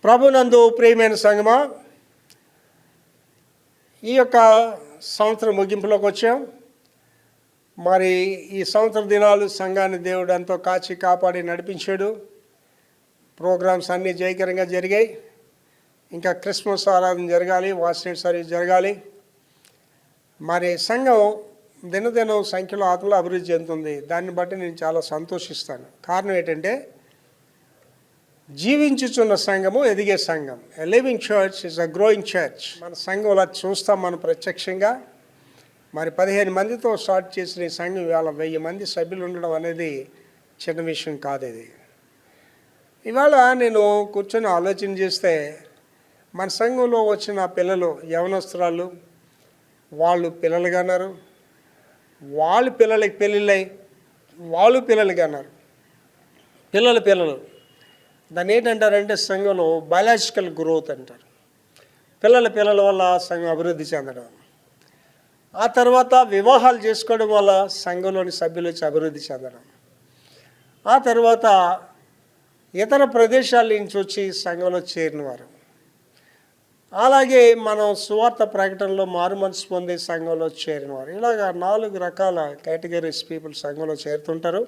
ప్రభునందు ప్రియమైన సంగమా, ఈ యొక్క సంవత్సరం ముగింపులోకి వచ్చాం. మరి ఈ సంవత్సర దినాలు సంఘాన్ని దేవుడు ఎంతో కాచి కాపాడి నడిపించాడు. ప్రోగ్రామ్స్ అన్నీ జయకరంగా జరిగాయి. ఇంకా క్రిస్మస్ ఆరాధన జరగాలి, వాట్స్‌నెట్ సర్వీస్ జరగాలి. మరి సంఘం దినదినం సంఖ్యలో ఆత్మలో అభివృద్ధి చెందుతుంది. దాన్ని బట్టి నేను చాలా సంతోషిస్తాను. కారణం ఏంటంటే, జీవించుచున్న సంఘము ఎదిగే సంఘం. A living church is a growing church. మన సంఘంలో చూస్తాం మనం ప్రత్యక్షంగా. మరి 15 మందితో స్టార్ట్ చేసిన ఈ సంఘం ఇవాళ 1000 మంది సభ్యులు ఉండడం అనేది చిన్న విషయం కాదు. ఇది ఇవాళ నేను కూర్చొని ఆలోచన చేస్తే, మన సంఘంలో వచ్చిన పిల్లలు, యవనస్తురాలు, వాళ్ళు పిల్లలుగా అన్నారు, వాళ్ళ పిల్లలకి పెళ్ళిళ్ళై వాళ్ళు పిల్లలుగా అన్నారు. పిల్లలు దాన్ని ఏంటంటారంటే, సంఘంలో బయాలజికల్ గ్రోత్ అంటారు. పిల్లల వల్ల సంఘం అభివృద్ధి చెందడం, ఆ తర్వాత వివాహాలు చేసుకోవడం వల్ల సంఘంలోని సభ్యులు వచ్చి అభివృద్ధి చెందడం, ఆ తర్వాత ఇతర ప్రదేశాల నుంచి వచ్చి సంఘంలో చేరినవారు, అలాగే మనం సువార్త ప్రకటనలో మారుమనసు పొందే సంఘంలో చేరినవారు, ఇలాగా 4 రకాల కేటగిరీస్ పీపుల్ సంఘంలో చేరుతుంటారు.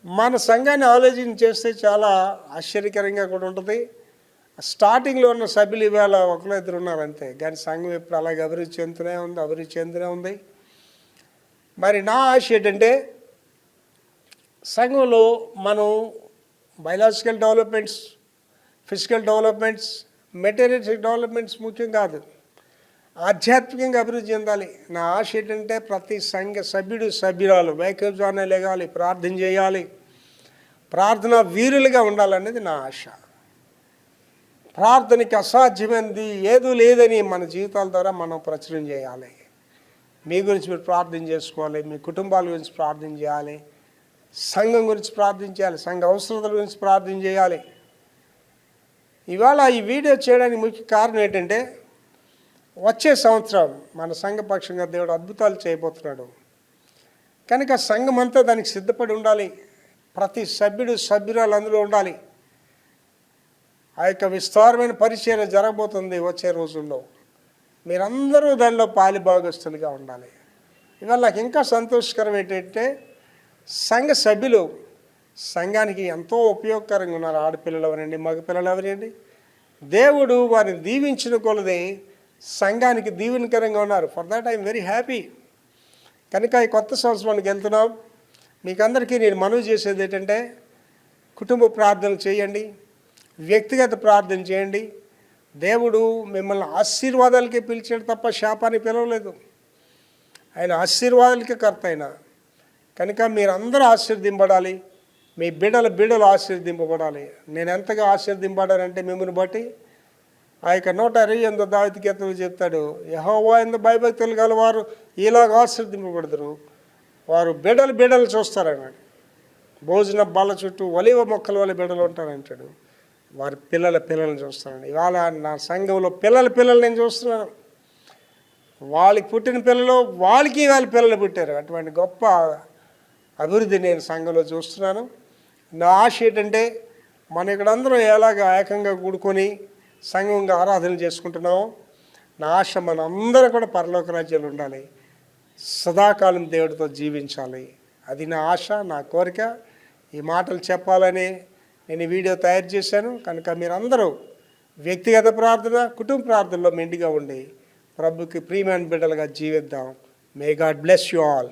మన సంఘాన్ని ఆలోచన చేస్తే చాలా ఆశ్చర్యకరంగా కూడా ఉంటుంది. స్టార్టింగ్లో ఉన్న సభ్యులు ఇవాళ 1-2 ఉన్నారు అంతే, కానీ సంఘం ఎప్పుడు అలాగే అభివృద్ధి చెందుతూనే ఉంది. మరి నా ఆశ ఏంటంటే, సంఘంలో మనం biological developments, physical developments, materialistic developments ముఖ్యం కాదు, ఆధ్యాత్మికంగా అభివృద్ధి చెందాలి. నా ఆశ ఏంటంటే, ప్రతి సంఘ సభ్యురాలు వైకల్యాన్ని లేగాలి, ప్రార్థన చేయాలి, ప్రార్థన వీరులుగా ఉండాలనేది నా ఆశ. ప్రార్థనకి అసాధ్యమైనది ఏదూ లేదని మన జీవితాల ద్వారా మనం ప్రచురణ చేయాలి. మీ గురించి మీరు ప్రార్థన చేసుకోవాలి, మీ కుటుంబాల గురించి ప్రార్థన చేయాలి, సంఘం గురించి ప్రార్థన చేయాలి, సంఘ అవసరతల గురించి ప్రార్థన చేయాలి. ఇవాళ ఈ వీడియో చేయడానికి ముఖ్య కారణం ఏంటంటే, వచ్చే సంవత్సరం మన సంఘపక్షంగా దేవుడు అద్భుతాలు చేయబోతున్నాడు. కనుక సంఘం అంతా దానికి సిద్ధపడి ఉండాలి. ప్రతి సభ్యురాలు అందులో ఉండాలి. ఆ యొక్క విస్తారమైన పరిచయం జరగబోతుంది వచ్చే రోజుల్లో. మీరందరూ దానిలో పాలిభాగస్తులుగా ఉండాలి. ఇవాళ నాకు ఇంకా సంతోషకరం ఏంటంటే, సంఘ సభ్యులు సంఘానికి ఎంతో ఉపయోగకరంగా ఉన్నారు. ఆడపిల్లలు ఎవరండి, మగపిల్లలు ఎవరండి, దేవుడు వారిని దీవించిన కొలది సంఘానికి దీవెనకరంగా ఉన్నారు. For that I'm very happy. కనుక ఈ కొత్త సంవత్సరానికి వెళ్తున్నాం. మీకు అందరికీ నేను మనవి చేసేది ఏంటంటే, కుటుంబ ప్రార్థనలు చేయండి, వ్యక్తిగత ప్రార్థన చేయండి. దేవుడు మిమ్మల్ని ఆశీర్వాదాలకే పిలిచాడు తప్ప శాపాన్ని పిలవలేదు. ఆయన ఆశీర్వాదాలకే కర్త అయిన. కనుక మీరందరూ ఆశీర్దింపబడాలి, మీ బిడ్డలు ఆశీర్దింపబడాలి. నేను ఎంతగా ఆశీర్దింపబడానంటే, మిమ్మల్ని బట్టి ఆ యొక్క 128 దావీదు కీర్తనలు చెప్తాడు, యెహోవా యందు భయభక్తులు గలవారు ఇలాగ ఆశీర్దింపబడతారు, వారు బిడ్డలు చూస్తారన్నాడు. భోజన బల్ల చుట్టూ ఒలీవ మొక్కల వల్ల బిడ్డలు ఉంటారంటాడు. వారి పిల్లలను చూస్తానండి. ఇవాళ నా సంఘంలో పిల్లలు నేను చూస్తున్నాను. వాళ్ళకి పుట్టిన పిల్లలు వాళ్ళకి వాళ్ళ పిల్లలు పుట్టారు. అటువంటి గొప్ప అభివృద్ధి నేను సంఘంలో చూస్తున్నాను. నా ఆశ ఏంటంటే, మన ఇక్కడ అందరం ఎలాగ ఏకంగా కూడుకొని సంఘంగా ఆరాధన చేసుకుంటున్నామో, నా ఆశ మన అందరూ కూడా పరలోక రాజ్యాలు ఉండాలి, సదాకాలం దేవుడితో జీవించాలి. అది నా ఆశ, నా కోరిక. ఈ మాటలు చెప్పాలని నేను ఈ వీడియో తయారు చేశాను. కనుక మీరందరూ వ్యక్తిగత ప్రార్థన, కుటుంబ ప్రార్థనలో మెండుగా ఉండి ప్రభుకి ప్రియమైన బిడ్డలుగా జీవిద్దాం. May God bless you all.